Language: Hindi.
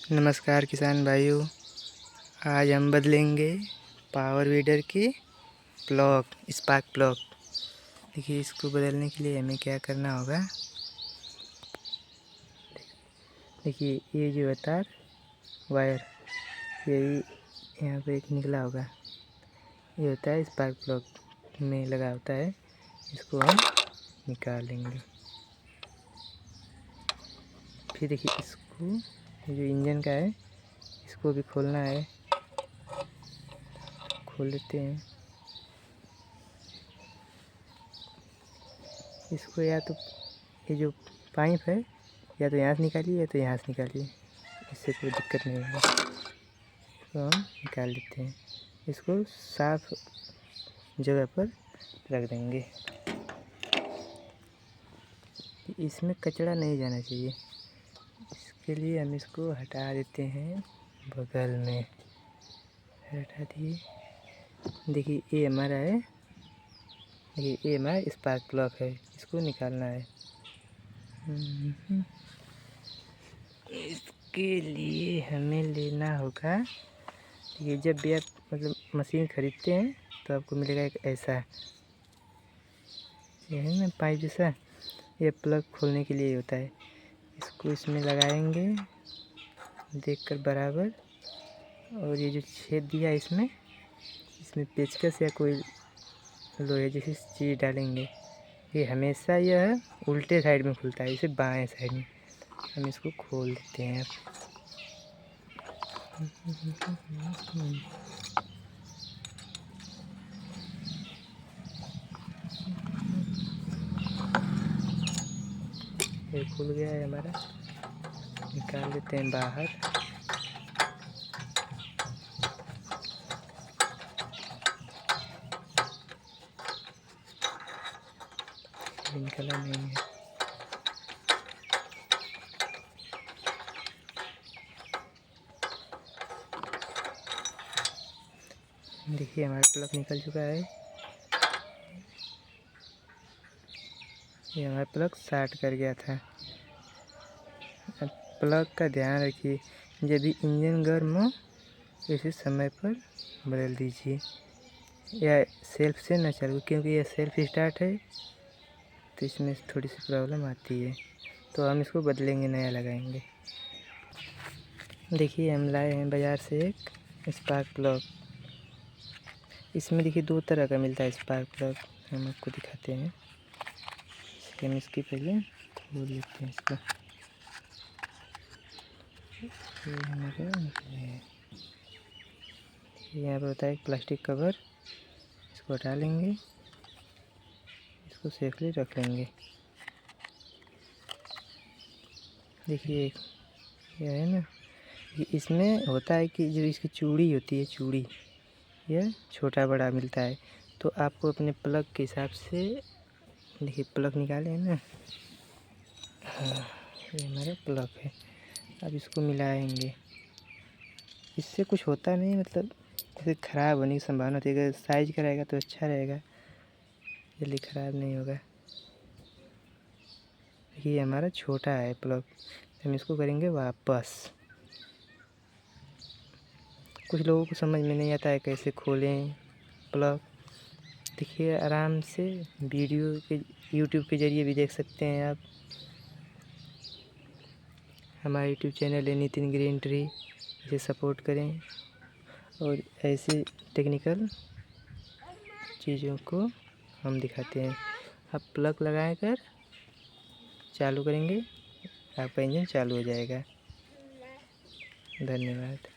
नमस्कार किसान भाइयों। आज हम बदलेंगे पावर वीडर की प्लग, स्पार्क प्लग। देखिए, इसको बदलने के लिए हमें क्या करना होगा। देखिए, ये जो है तार वायर, यही यहाँ पे एक निकला होगा, ये होता है स्पार्क प्लग में लगा होता है। इसको हम निकालेंगे। फिर देखिए, इसको जो इंजन का है इसको भी खोलना है। खोल लेते हैं इसको। या तो ये जो पाइप है या तो यहाँ से निकालिए या तो यहाँ से निकालिए, इससे कोई दिक्कत नहीं होगा। तो हम निकाल लेते हैं। इसको साफ जगह पर रख देंगे। इसमें कचरा नहीं जाना चाहिए, इसके लिए हम इसको हटा देते हैं बगल में। हटा दिए। देखिए, ये हमारा है। ये हमारा स्पार्क प्लग है, इसको निकालना है। इसके लिए हमें लेना होगा, ये जब भी आप मशीन ख़रीदते हैं तो आपको मिलेगा एक ऐसा, ये है ना पाइप जैसा, ये प्लग खोलने के लिए होता है। इसको इसमें लगाएंगे देखकर बराबर, और ये जो छेद दिया इसमें पेचकस या कोई लोहे जैसी चीज़ डालेंगे। ये हमेशा यह उल्टे साइड में खुलता है, इसे बाएं साइड में। हम इसको खोल देते हैं। ये खुल गया है हमारा, निकाल देते हैं बाहर। निकला नहीं है। देखिए, हमारा प्लग निकल चुका है। ये हमारा प्लग शॉर्ट कर गया था। अब प्लग का ध्यान रखिए, जब भी इंजन गर्म हो इसे समय पर बदल दीजिए, या सेल्फ से न चालू, क्योंकि यह सेल्फ स्टार्ट है तो इसमें थोड़ी सी प्रॉब्लम आती है। तो हम इसको बदलेंगे, नया लगाएंगे। देखिए, हम लाए हैं बाज़ार से एक स्पार्क प्लग। इसमें देखिए 2 तरह का मिलता है स्पार्क प्लग। हम आपको दिखाते हैं। हम इसकी पहले खोल लेते हैं इसको। यहाँ पर होता है एक प्लास्टिक कवर, इसको हटा लेंगे, इसको सेफली रख लेंगे। देखिए, यह है ना, इसमें होता है कि जो इसकी चूड़ी होती है, चूड़ी यह छोटा बड़ा मिलता है। तो आपको अपने प्लग के हिसाब से, देखिए प्लग निकाले हैं ना, हाँ ये हमारा प्लग है। अब इसको मिलाएंगे। इससे कुछ होता नहीं, जैसे ख़राब होने की संभावना होती है। अगर साइज का रहेगा तो अच्छा रहेगा, जल्दी ख़राब नहीं होगा। ये हमारा छोटा है प्लग, हम इसको करेंगे वापस। कुछ लोगों को समझ में नहीं आता है कैसे खोलें प्लग। देखिए, आराम से वीडियो के यूट्यूब के ज़रिए भी देख सकते हैं आप। हमारा यूट्यूब चैनल है नितिन ग्रीन ट्री, इसे सपोर्ट करें और ऐसे टेक्निकल चीज़ों को हम दिखाते हैं। आप प्लग लगा कर चालू करेंगे, आपका इंजन चालू हो जाएगा। धन्यवाद।